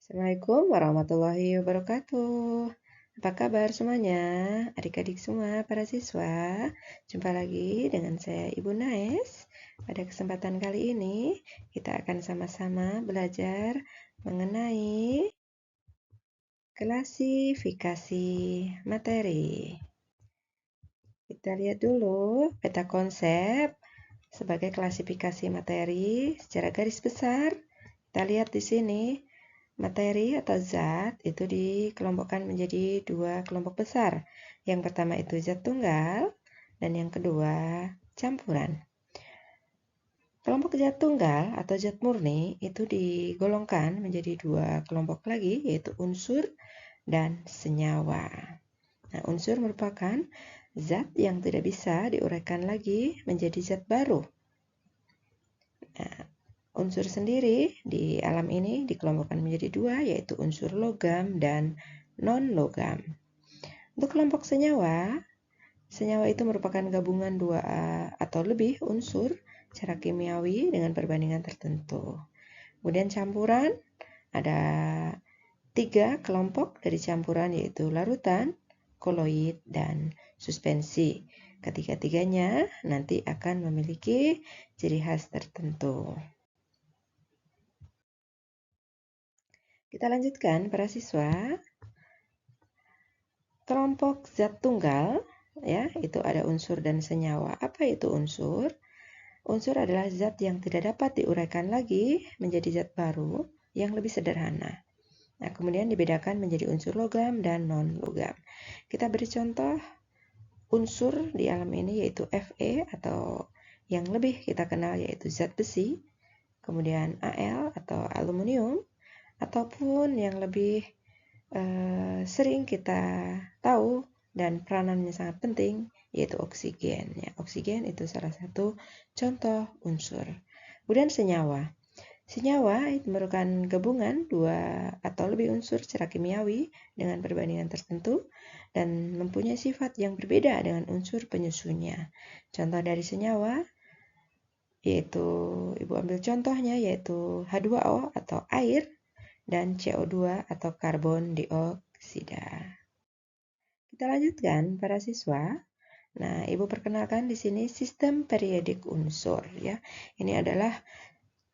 Assalamualaikum warahmatullahi wabarakatuh. Apa kabar semuanya? Adik-adik semua, para siswa. Jumpa lagi dengan saya Ibu Naes. Pada kesempatan kali ini, kita akan sama-sama belajar mengenai klasifikasi materi. Kita lihat dulu peta konsep sebagai klasifikasi materi secara garis besar. Kita lihat di sini. Materi atau zat itu dikelompokkan menjadi dua kelompok besar. Yang pertama itu zat tunggal, dan yang kedua campuran. Kelompok zat tunggal atau zat murni itu digolongkan menjadi dua kelompok lagi, yaitu unsur dan senyawa. Nah, unsur merupakan zat yang tidak bisa diuraikan lagi menjadi zat baru. Nah, unsur sendiri di alam ini dikelompokkan menjadi dua, yaitu unsur logam dan non-logam. Untuk kelompok senyawa, senyawa itu merupakan gabungan dua atau lebih unsur secara kimiawi dengan perbandingan tertentu. Kemudian campuran, ada tiga kelompok dari campuran, yaitu larutan, koloid, dan suspensi. Ketiga-tiganya nanti akan memiliki ciri khas tertentu. Kita lanjutkan para siswa. Kelompok zat tunggal, ya, itu ada unsur dan senyawa. Apa itu unsur? Unsur adalah zat yang tidak dapat diuraikan lagi menjadi zat baru yang lebih sederhana. Nah, kemudian dibedakan menjadi unsur logam dan non-logam. Kita beri contoh unsur di alam ini, yaitu Fe atau yang lebih kita kenal yaitu zat besi, kemudian Al atau aluminium, ataupun yang lebih sering kita tahu dan peranannya sangat penting, yaitu oksigen. Ya, oksigen itu salah satu contoh unsur. Kemudian senyawa. Senyawa itu merupakan gabungan dua atau lebih unsur secara kimiawi dengan perbandingan tertentu dan mempunyai sifat yang berbeda dengan unsur penyusunnya. Contoh dari senyawa yaitu, Ibu ambil contohnya, yaitu H2O atau air, dan CO2 atau karbon dioksida. Kita lanjutkan para siswa. Nah, Ibu perkenalkan di sini sistem periodik unsur, ya. Ini adalah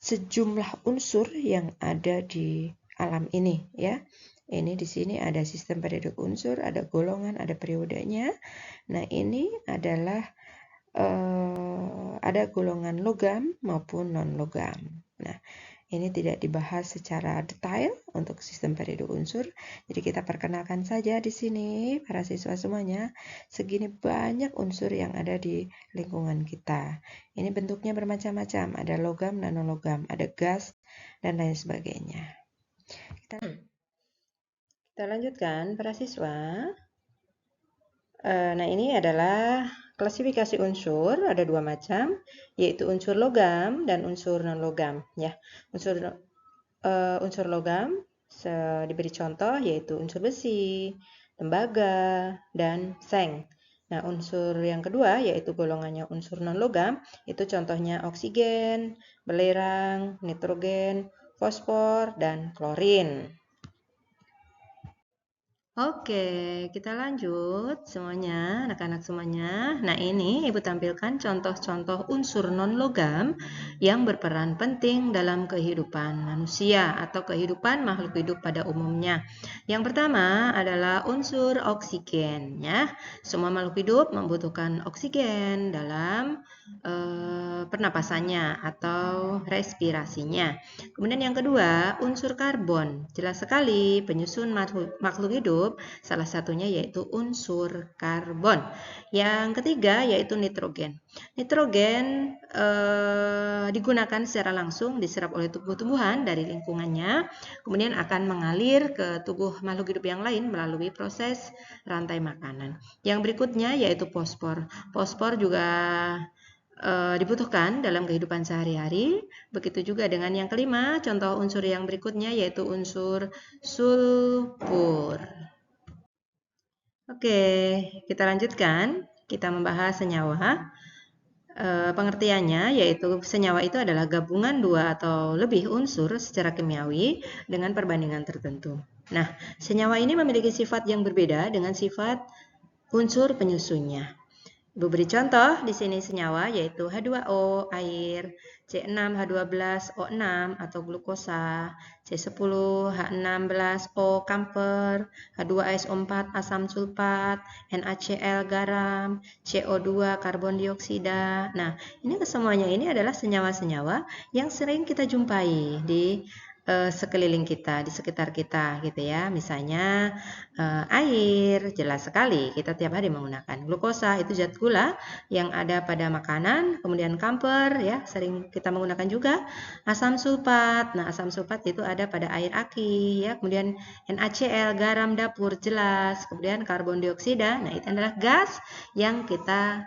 sejumlah unsur yang ada di alam ini, ya. Ini di sini ada sistem periodik unsur, ada golongan, ada periodenya. Nah, ini adalah ada golongan logam maupun non-logam. Nah, ini tidak dibahas secara detail untuk sistem periodik unsur. Jadi kita perkenalkan saja di sini para siswa semuanya, segini banyak unsur yang ada di lingkungan kita. Ini bentuknya bermacam-macam, ada logam dan non-logam, ada gas dan lain sebagainya. Kita lanjutkan para siswa. Nah, ini adalah klasifikasi unsur, ada dua macam, yaitu unsur logam dan unsur non-logam. Ya, unsur logam diberi contoh yaitu unsur besi, tembaga, dan seng. Nah, unsur yang kedua yaitu golongannya unsur non-logam, itu contohnya oksigen, belerang, nitrogen, fosfor, dan klorin. Oke, kita lanjut semuanya, anak-anak semuanya. Nah, ini Ibu tampilkan contoh-contoh unsur non-logam yang berperan penting dalam kehidupan manusia atau kehidupan makhluk hidup pada umumnya. Yang pertama adalah unsur oksigen, ya. Semua makhluk hidup membutuhkan oksigen dalam pernapasannya atau respirasinya. Kemudian yang kedua, unsur karbon. Jelas sekali penyusun makhluk hidup salah satunya yaitu unsur karbon. Yang ketiga yaitu nitrogen. Nitrogen digunakan secara langsung diserap oleh tumbuh-tumbuhan dari lingkungannya, kemudian akan mengalir ke tubuh makhluk hidup yang lain melalui proses rantai makanan. Yang berikutnya yaitu fosfor. Fosfor juga dibutuhkan dalam kehidupan sehari-hari. Begitu juga dengan yang kelima, contoh unsur yang berikutnya yaitu unsur sulfur. Oke, kita lanjutkan. Kita membahas senyawa. Pengertiannya yaitu senyawa itu adalah gabungan dua atau lebih unsur secara kimiawi dengan perbandingan tertentu. Nah, senyawa ini memiliki sifat yang berbeda dengan sifat unsur penyusunnya. Ibu beri contoh di sini senyawa yaitu H2O, air, C6H12O6 atau glukosa, C10H16O, kamfer, H2SO4 asam sulfat, NaCl garam, CO2 karbon dioksida. Nah, ini kesemuanya ini adalah senyawa-senyawa yang sering kita jumpai di sekeliling kita, di sekitar kita gitu ya. Misalnya air, jelas sekali kita tiap hari menggunakan. Glukosa itu zat gula yang ada pada makanan, kemudian kamfer ya, sering kita menggunakan juga. Asam sulfat. Nah, asam sulfat itu ada pada air aki ya. Kemudian NaCl, garam dapur jelas. Kemudian karbon dioksida. Nah, itu adalah gas yang kita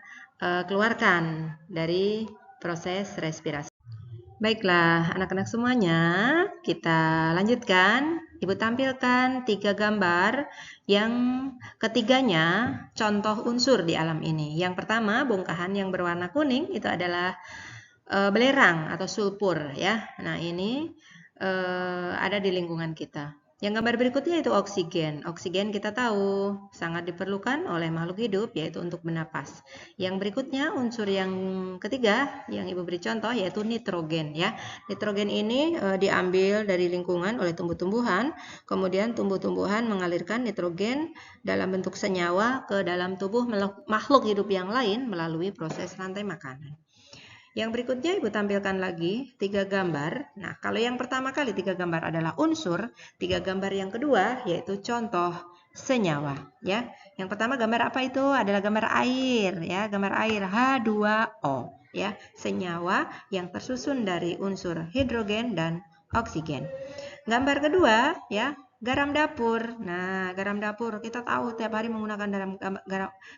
keluarkan dari proses respirasi. Baiklah, anak-anak semuanya, kita lanjutkan. Ibu tampilkan 3 gambar yang ketiganya contoh unsur di alam ini. Yang pertama, bongkahan yang berwarna kuning itu adalah belerang atau sulfur ya. Nah, ini ada di lingkungan kita. Yang gambar berikutnya itu oksigen. Oksigen kita tahu sangat diperlukan oleh makhluk hidup yaitu untuk bernapas. Yang berikutnya unsur yang ketiga yang Ibu beri contoh yaitu nitrogen ya. Nitrogen ini diambil dari lingkungan oleh tumbuh-tumbuhan, kemudian tumbuh-tumbuhan mengalirkan nitrogen dalam bentuk senyawa ke dalam tubuh makhluk hidup yang lain melalui proses rantai makanan. Yang berikutnya Ibu tampilkan lagi 3 gambar. Nah, kalau yang pertama kali 3 gambar adalah unsur, 3 gambar yang kedua yaitu contoh senyawa ya. Yang pertama gambar apa itu? Adalah gambar air ya, gambar air H2O ya, senyawa yang tersusun dari unsur hidrogen dan oksigen. Gambar kedua ya, garam dapur. Nah, garam dapur kita tahu tiap hari menggunakan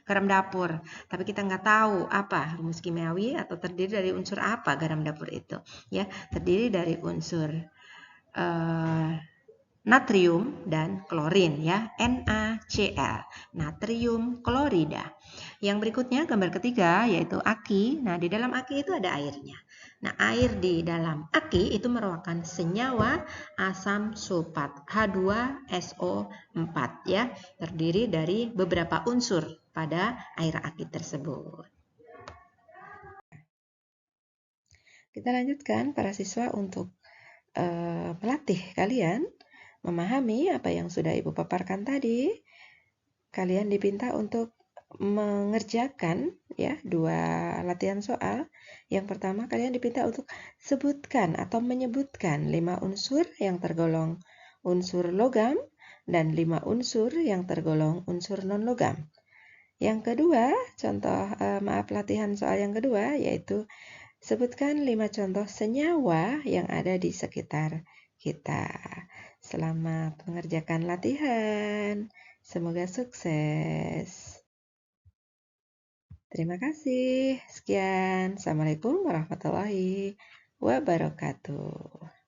garam dapur, tapi kita nggak tahu apa rumus kimiawi atau terdiri dari unsur apa garam dapur itu. Ya, terdiri dari unsur natrium dan klorin ya, NaCl, natrium klorida. Yang berikutnya gambar ketiga yaitu aki. Nah, di dalam aki itu ada airnya. Nah, air di dalam aki itu merupakan senyawa asam sulfat H2SO4 ya, terdiri dari beberapa unsur pada air aki tersebut. Kita lanjutkan para siswa untuk melatih kalian memahami apa yang sudah Ibu paparkan tadi. Kalian dipinta untuk mengerjakan ya 2 latihan soal. Yang pertama kalian dipinta untuk sebutkan atau menyebutkan 5 unsur yang tergolong unsur logam dan 5 unsur yang tergolong unsur non-logam. Yang kedua, latihan soal yang kedua yaitu sebutkan 5 contoh senyawa yang ada di sekitar kita. Selamat mengerjakan latihan. Semoga sukses. Terima kasih. Sekian. Assalamualaikum warahmatullahi wabarakatuh.